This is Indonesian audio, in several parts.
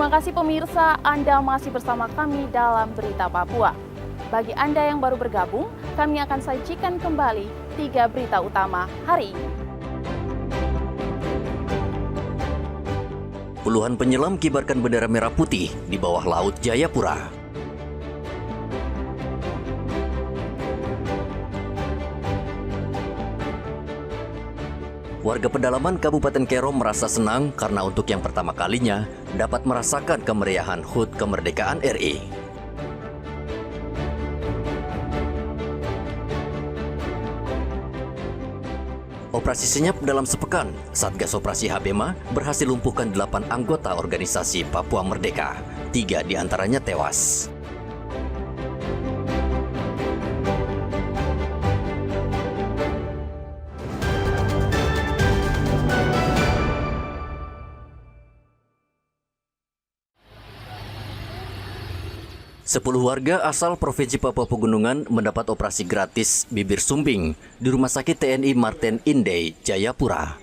Terima kasih pemirsa, Anda masih bersama kami dalam Berita Papua. Bagi Anda yang baru bergabung, kami akan sajikan kembali 3 berita utama hari ini. Puluhan penyelam kibarkan bendera merah putih di bawah laut Jayapura. Warga pedalaman Kabupaten Kerom merasa senang karena untuk yang pertama kalinya dapat merasakan kemeriahan HUT kemerdekaan RI. Operasi senyap dalam sepekan, Satgas Operasi Habema berhasil lumpuhkan 8 anggota organisasi Papua Merdeka. 3 diantaranya tewas. Sepuluh warga asal Provinsi Papua Pegunungan mendapat operasi gratis bibir sumbing di Rumah Sakit TNI Martin Inday, Jayapura.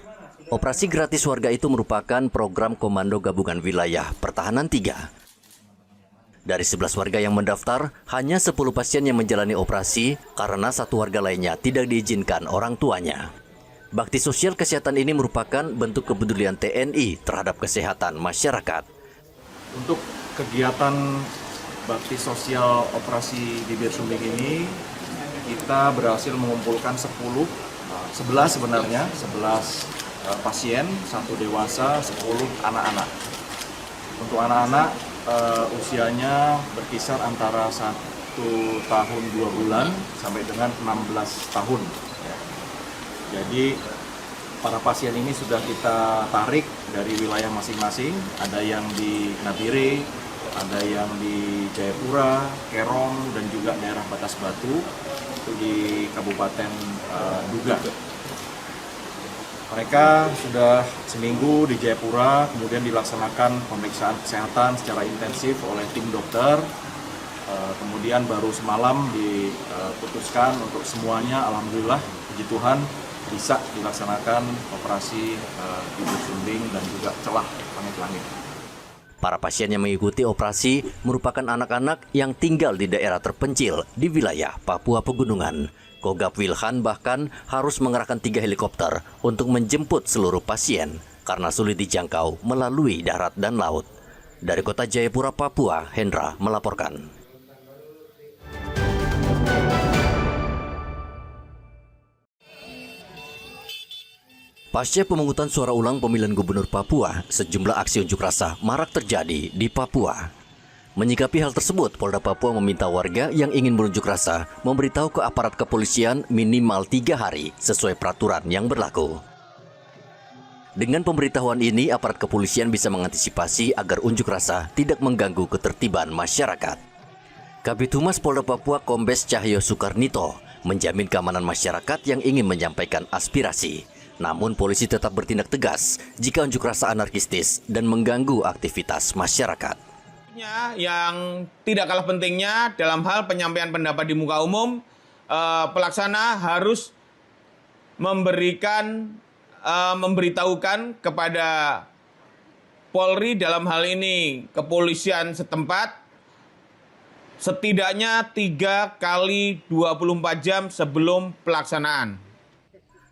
Operasi gratis warga itu merupakan program Komando Gabungan Wilayah Pertahanan 3. Dari 11 warga yang mendaftar, hanya 10 pasien yang menjalani operasi karena 1 warga lainnya tidak diizinkan orang tuanya. Bakti sosial kesehatan ini merupakan bentuk kepedulian TNI terhadap kesehatan masyarakat. Untuk kegiatan bakti sosial operasi bibir sumbing ini, kita berhasil mengumpulkan 11 sebenarnya, 11 pasien, 1 dewasa, 10 anak-anak. Untuk anak-anak usianya berkisar antara 1 tahun 2 bulan sampai dengan 16 tahun. Jadi para pasien ini sudah kita tarik dari wilayah masing-masing, ada yang di Nabire, ada yang di Jayapura, Kerom, dan juga daerah Batas Batu, itu di Kabupaten Duga. Mereka sudah seminggu di Jayapura, kemudian dilaksanakan pemeriksaan kesehatan secara intensif oleh tim dokter. Kemudian baru semalam diputuskan untuk semuanya, alhamdulillah, puji Tuhan, bisa dilaksanakan operasi bibir sumbing dan juga celah langit-langit. Para pasien yang mengikuti operasi merupakan anak-anak yang tinggal di daerah terpencil di wilayah Papua Pegunungan. Kogab Wilhan bahkan harus mengerahkan 3 helikopter untuk menjemput seluruh pasien karena sulit dijangkau melalui darat dan laut. Dari kota Jayapura, Papua, Hendra melaporkan. Pasca pemungutan suara ulang pemilihan gubernur Papua, sejumlah aksi unjuk rasa marak terjadi di Papua. Menyikapi hal tersebut, Polda Papua meminta warga yang ingin berunjuk rasa memberitahu ke aparat kepolisian minimal 3 hari sesuai peraturan yang berlaku. Dengan pemberitahuan ini, aparat kepolisian bisa mengantisipasi agar unjuk rasa tidak mengganggu ketertiban masyarakat. Kabid Humas Polda Papua Kombes Cahyo Soekarnito menjamin keamanan masyarakat yang ingin menyampaikan aspirasi. Namun polisi tetap bertindak tegas jika unjuk rasa anarkistis dan mengganggu aktivitas masyarakat. Yang tidak kalah pentingnya dalam hal penyampaian pendapat di muka umum, pelaksana harus memberitahukan kepada Polri, dalam hal ini kepolisian setempat, setidaknya 3 kali 24 jam sebelum pelaksanaan.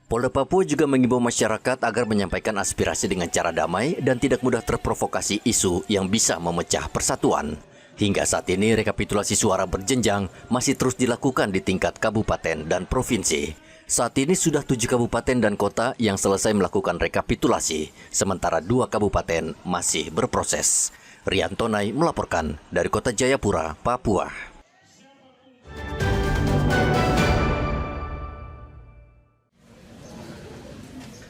Polda Papua juga mengimbau masyarakat agar menyampaikan aspirasi dengan cara damai dan tidak mudah terprovokasi isu yang bisa memecah persatuan. Hingga saat ini rekapitulasi suara berjenjang masih terus dilakukan di tingkat kabupaten dan provinsi. Saat ini sudah 7 kabupaten dan kota yang selesai melakukan rekapitulasi, sementara 2 kabupaten masih berproses. Rian Tonai melaporkan dari kota Jayapura, Papua.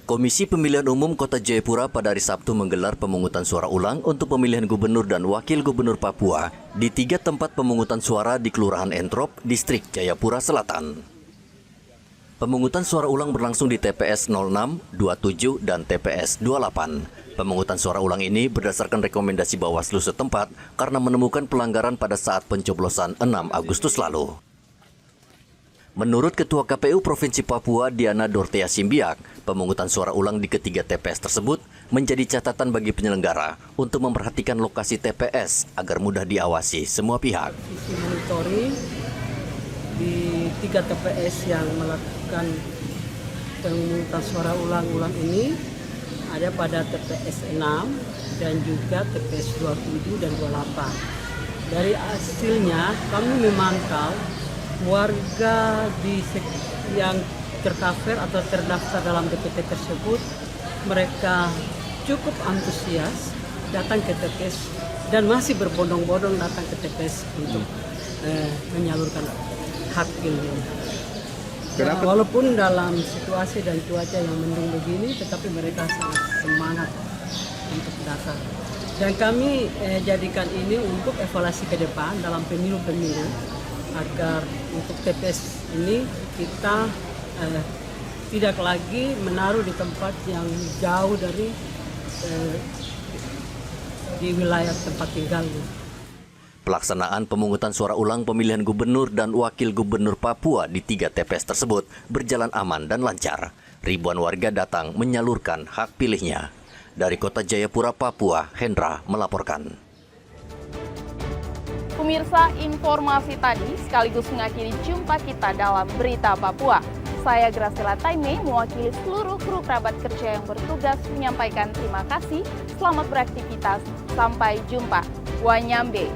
Komisi Pemilihan Umum Kota Jayapura pada hari Sabtu menggelar pemungutan suara ulang untuk pemilihan gubernur dan wakil gubernur Papua di 3 tempat pemungutan suara di Kelurahan Entrop, Distrik Jayapura Selatan. Pemungutan suara ulang berlangsung di TPS 06, 27, dan TPS 28. Pemungutan suara ulang ini berdasarkan rekomendasi Bawaslu setempat karena menemukan pelanggaran pada saat pencoblosan 6 Agustus lalu. Menurut Ketua KPU Provinsi Papua Diana Dortea Simbiak, pemungutan suara ulang di ketiga TPS tersebut menjadi catatan bagi penyelenggara untuk memperhatikan lokasi TPS agar mudah diawasi semua pihak. Sisi monitoring di 3 TPS yang melakukan pemungutan suara ulang ini ada pada TPS 6 dan juga TPS 27 dan 28. Dari hasilnya kami memantau warga yang tercover atau terdaftar dalam DPT tersebut, mereka cukup antusias datang ke TPS dan masih berbondong-bondong datang ke TPS untuk menyalurkan hak pilih. Walaupun dalam situasi dan cuaca yang mendung begini, tetapi mereka sangat semangat untuk datang. Dan kami jadikan ini untuk evaluasi ke depan dalam pemilu-pemilu, agar untuk TPS ini kita tidak lagi menaruh di tempat yang jauh dari di wilayah tempat tinggalnya. Pelaksanaan pemungutan suara ulang pemilihan gubernur dan wakil gubernur Papua di 3 TPS tersebut berjalan aman dan lancar. Ribuan warga datang menyalurkan hak pilihnya. Dari Kota Jayapura, Papua, Hendra melaporkan. Pemirsa, informasi tadi sekaligus mengakhiri jumpa kita dalam Berita Papua. Saya Graciela Taime, mewakili seluruh kru kerabat kerja yang bertugas menyampaikan terima kasih. Selamat beraktivitas, sampai jumpa. Wanyambe.